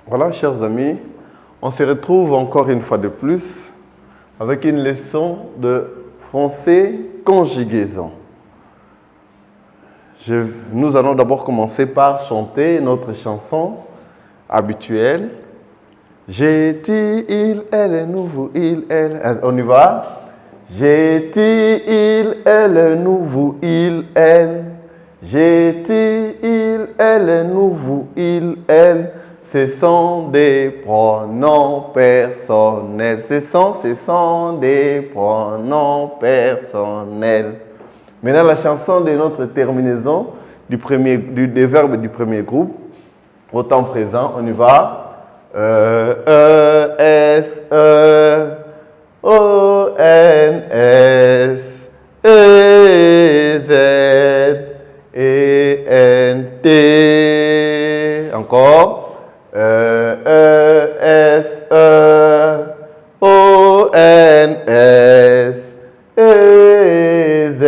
Voilà, chers amis, on se retrouve encore une fois de plus avec une leçon de français conjugaison. Nous allons d'abord commencer par chanter notre chanson habituelle. J'ai dit, il, elle, nous, vous, il, elle. On y va? J'ai dit, il, elle, nous, vous, il, elle. J'ai dit, il, elle, nous, vous, il, elle. Ce sont des pronoms personnels. Ce sont des pronoms personnels. Maintenant, la chanson de notre terminaison des verbes du premier groupe. Au temps présent, on y va. S, O, N, S, E, Z, E, N, T. Encore. S, O, N, S, E, Z,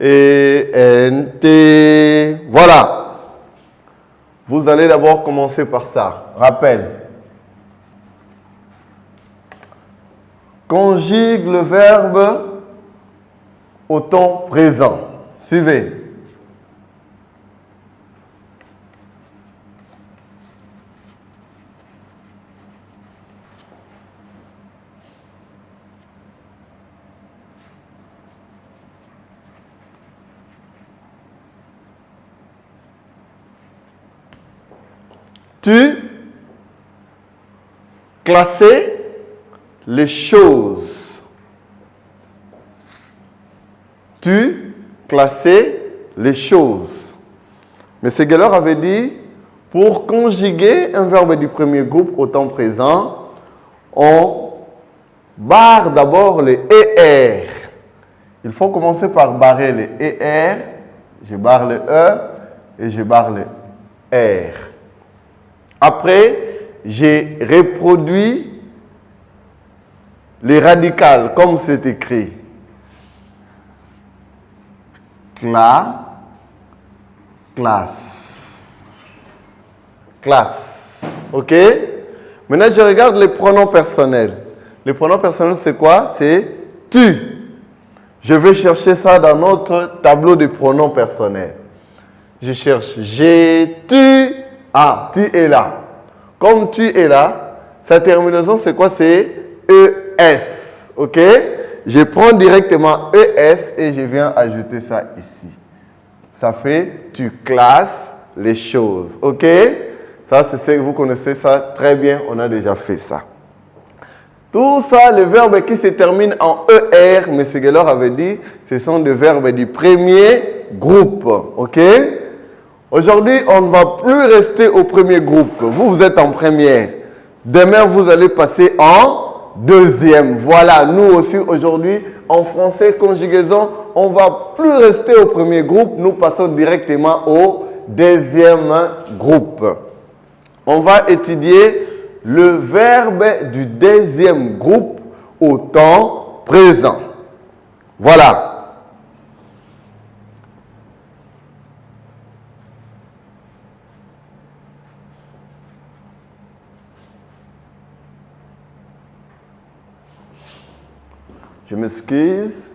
E, N, T. Voilà. Vous allez d'abord commencer par ça. Rappel. Conjugue le verbe au temps présent. Suivez. Tu classer les choses. Tu classer les choses. M. Geller avait dit, pour conjuguer un verbe du premier groupe au temps présent, on barre d'abord les ER. Il faut commencer par barrer les ER. Je barre le E et je barre le R. Après, j'ai reproduit les radicales comme c'est écrit. Classe. OK? Maintenant, je regarde les pronoms personnels. Les pronoms personnels, c'est quoi? C'est tu. Je vais chercher ça dans notre tableau de pronoms personnels. Je cherche j'ai, tu. Ah, tu es là. Comme tu es là, sa terminaison, c'est quoi? C'est ES. OK? Je prends directement ES et je viens ajouter ça ici. Ça fait tu classes les choses. OK? Ça, c'est ce que vous connaissez ça très bien. On a déjà fait ça. Tout ça, les verbes qui se terminent en ER, M. Geller avait dit, ce sont des verbes du premier groupe. OK? Aujourd'hui, on ne va plus rester au premier groupe. Vous êtes en première. Demain, vous allez passer en deuxième. Voilà, nous aussi, aujourd'hui, en français conjugaison, on ne va plus rester au premier groupe. Nous passons directement au deuxième groupe. On va étudier le verbe du deuxième groupe au temps présent. Voilà. Je m'excuse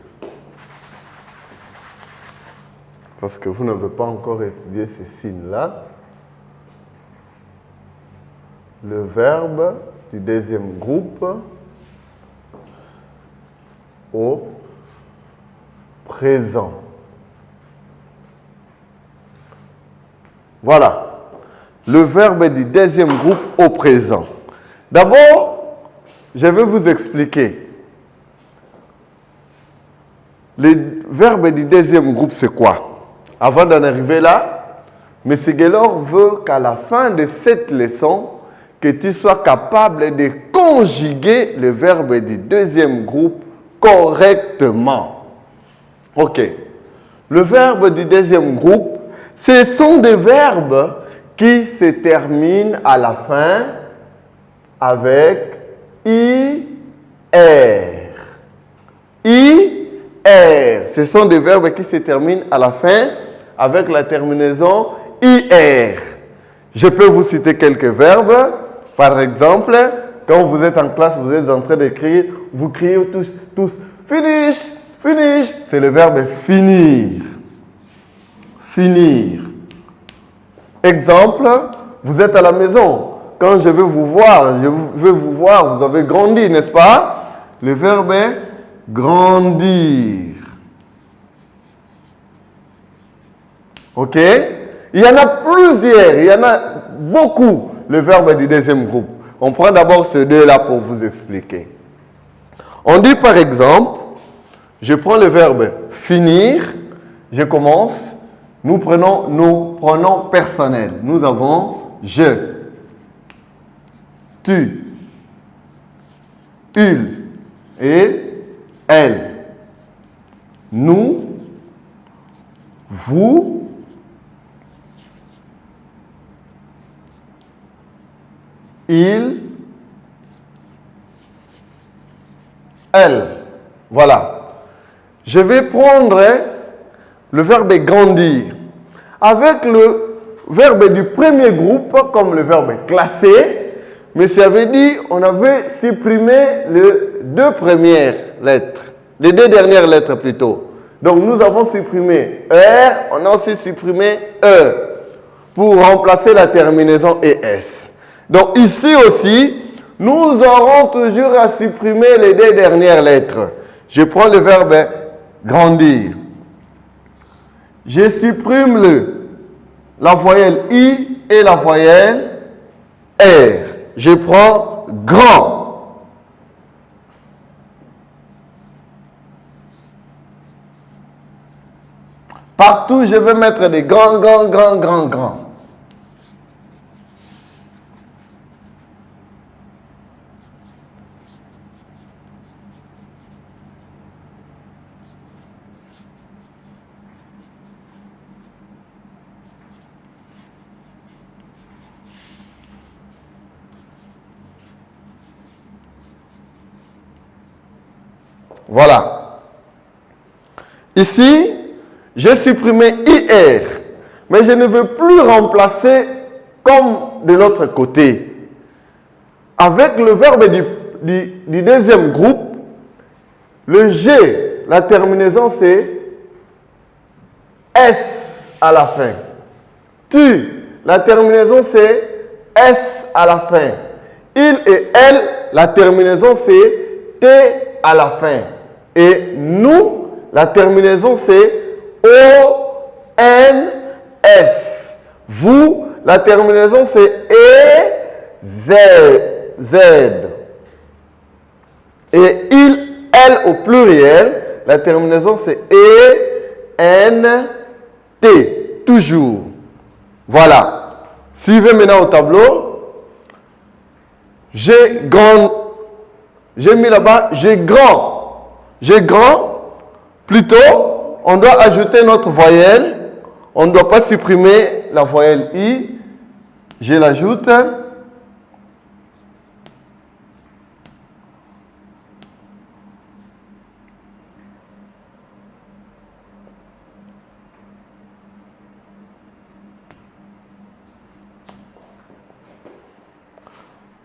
parce que vous n'avez pas encore étudié ces signes-là. Le verbe du deuxième groupe au présent. Voilà. Le verbe du deuxième groupe au présent. D'abord, je vais vous expliquer. Le verbe du deuxième groupe, c'est quoi? Avant d'en arriver là, M. Geller veut qu'à la fin de cette leçon, que tu sois capable de conjuguer le verbe du deuxième groupe correctement. OK. Le verbe du deuxième groupe, ce sont des verbes qui se terminent à la fin avec IR. IR. Ce sont des verbes qui se terminent à la fin avec la terminaison IR. Je peux vous citer quelques verbes. Par exemple, quand vous êtes en classe, vous êtes en train d'écrire, vous criez tous, finish, finish. C'est le verbe finir. Finir. Exemple, vous êtes à la maison. Quand je vais vous voir, vous avez grandi, n'est-ce pas? Le verbe est grandir. Ok? Il y en a plusieurs, il y en a beaucoup, le verbe du deuxième groupe. On prend d'abord ces deux-là pour vous expliquer. On dit par exemple, je prends le verbe finir, je commence, nous prenons nos pronoms personnels. Nous avons je, tu, il et elle. Nous, vous, il, elle. Voilà. Je vais prendre le verbe grandir. Avec le verbe du premier groupe, comme le verbe classé, monsieur avait dit, on avait supprimé les deux premières lettres. Les deux dernières lettres plutôt. Donc nous avons supprimé R, on a aussi supprimé E pour remplacer la terminaison ES. Donc ici aussi, nous aurons toujours à supprimer les deux dernières lettres. Je prends le verbe grandir. Je supprime la voyelle I et la voyelle R. Je prends grand. Partout, je vais mettre des grands. Voilà. Ici, j'ai supprimé IR, mais je ne veux plus remplacer comme de l'autre côté. Avec le verbe du deuxième groupe, le G, la terminaison c'est S à la fin. Tu, la terminaison c'est S à la fin. Il et elle, la terminaison c'est T à la fin. Et nous, la terminaison c'est O-N-S. Vous, la terminaison c'est E-Z. Et il, elle au pluriel, la terminaison c'est E-N-T. Toujours. Voilà. Suivez maintenant au tableau. J'ai mis là-bas, j'ai grand. J'ai grand. Plutôt, on doit ajouter notre voyelle. On ne doit pas supprimer la voyelle I. Je l'ajoute.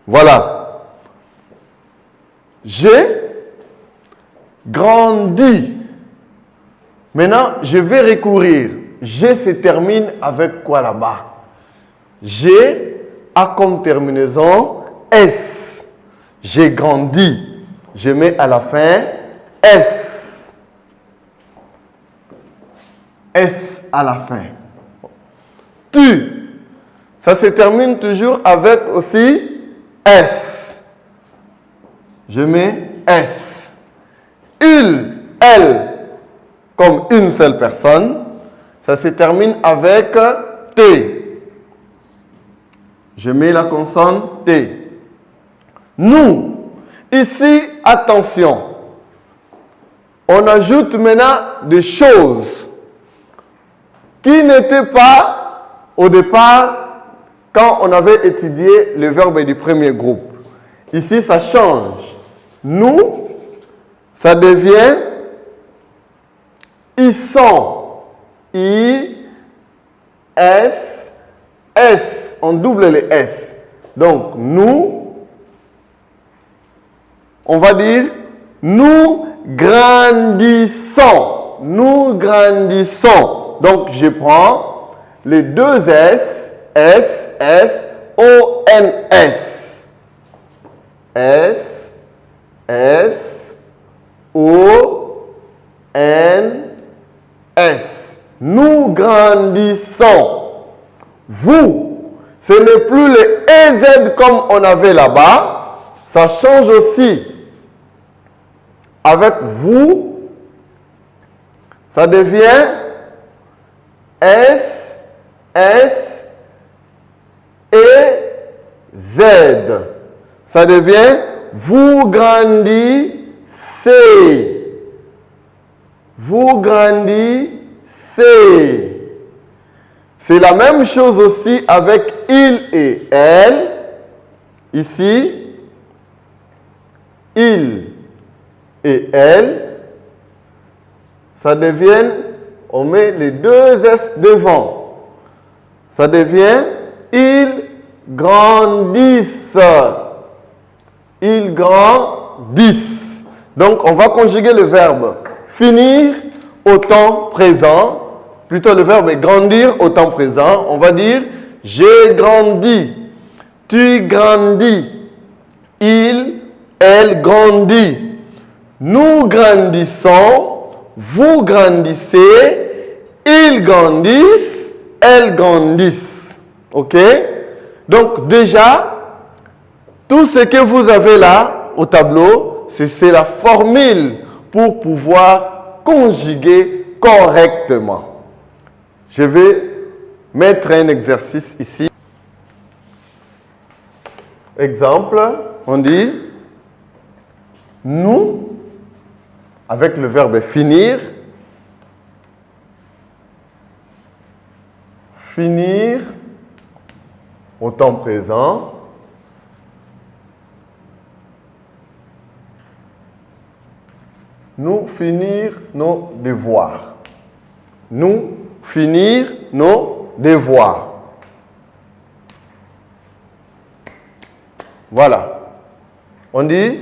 Voilà. J'ai grandi. Maintenant, je vais recourir. G se termine avec quoi là-bas? G a comme terminaison S. J'ai grandi. Je mets à la fin S. S à la fin. Tu. Ça se termine toujours avec aussi S. Je mets S. Il, elle, comme une seule personne, ça se termine avec T. Je mets la consonne T. Nous, ici, attention, on ajoute maintenant des choses qui n'étaient pas au départ quand on avait étudié le verbe du premier groupe. Ici, ça change. Nous, ça devient ils sont. I, S, S. on double les S. Donc, nous, on va dire, nous grandissons. Nous grandissons. Donc, je prends les deux S, S, S, O, N, S. S, S, O, N, S. Nous grandissons. Vous, ce n'est plus les EZ comme on avait là-bas. Ça change aussi. Avec vous, ça devient S, S et Z. Ça devient vous grandissez. Vous grandissez. C'est la même chose aussi avec il et elle. Ici, il et elle. Ça devient, on met les deux S devant. Ça devient ils grandissent. Ils grandissent. Donc, on va conjuguer le verbe finir au temps présent. Plutôt, le verbe est grandir au temps présent. On va dire j'ai grandi. Tu grandis. Il, elle grandit. Nous grandissons. Vous grandissez. Ils grandissent. Elles grandissent. OK? Donc, déjà, tout ce que vous avez là au tableau, c'est la formule pour pouvoir conjuguer correctement. Je vais mettre un exercice ici. Exemple, on dit nous, avec le verbe finir, finir au temps présent. Nous finir nos devoirs. Nous finir nos devoirs. Voilà. On dit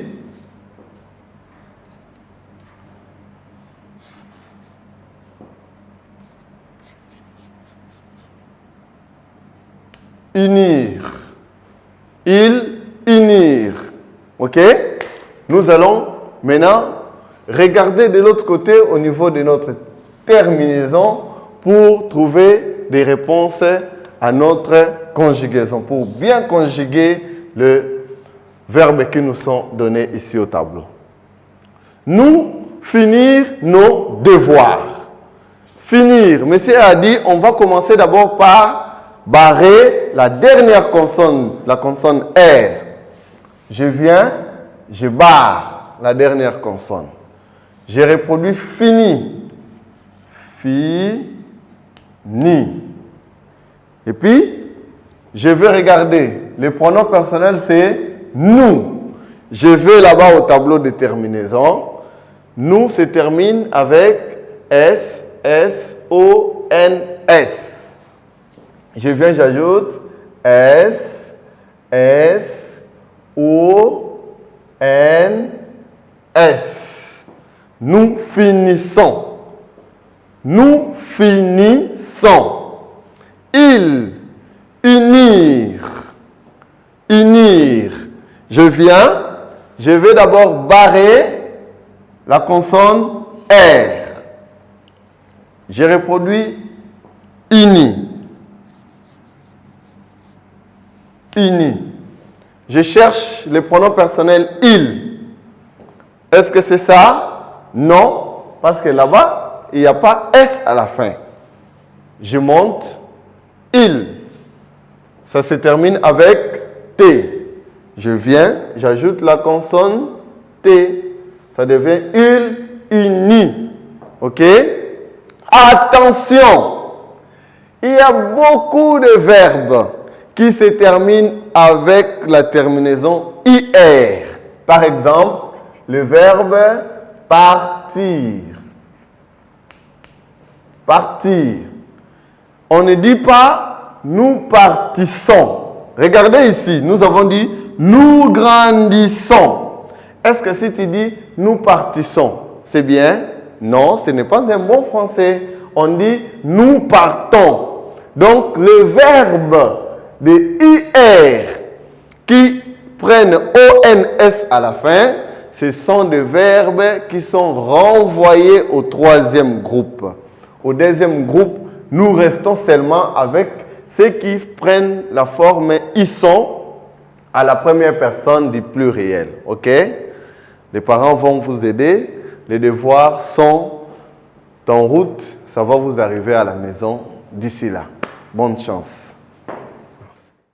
unir. Ils unir. OK? Nous allons maintenant regarder de l'autre côté au niveau de notre terminaison pour trouver des réponses à notre conjugaison, pour bien conjuguer le verbe qui nous sont donnés ici au tableau. Nous finir nos devoirs. Finir, monsieur a dit, on va commencer d'abord par barrer la dernière consonne, la consonne R. Je viens, je barre la dernière consonne. J'ai reproduit fini. Fini. Et puis, je vais regarder. Le pronom personnel, c'est nous. Je vais là-bas au tableau de terminaison. Nous se termine avec S, S, O, N, S. Je viens, j'ajoute S, S, O, N, S. Nous finissons. Nous finissons. Ils, unir. Unir. Je viens, je vais d'abord barrer la consonne R. J'ai reproduit uni. Uni. Je cherche le pronom personnel il. Est-ce que c'est ça? Non, parce que là-bas, il n'y a pas S à la fin. Je monte il. Ça se termine avec T. Je viens, j'ajoute la consonne T. Ça devient il, uni. OK? Attention! Il y a beaucoup de verbes qui se terminent avec la terminaison IR. Par exemple, le verbe partir. Partir. On ne dit pas nous partissons. Regardez ici, nous avons dit nous grandissons. Est-ce que si tu dis nous partissons, c'est bien? Non, ce n'est pas un bon français. On dit nous partons. Donc le verbe de IR qui prennent ONS à la fin, ce sont des verbes qui sont renvoyés au troisième groupe. Au deuxième groupe, nous restons seulement avec ceux qui prennent la forme ils sont à la première personne du pluriel. OK? Les parents vont vous aider. Les devoirs sont en route. Ça va vous arriver à la maison d'ici là. Bonne chance.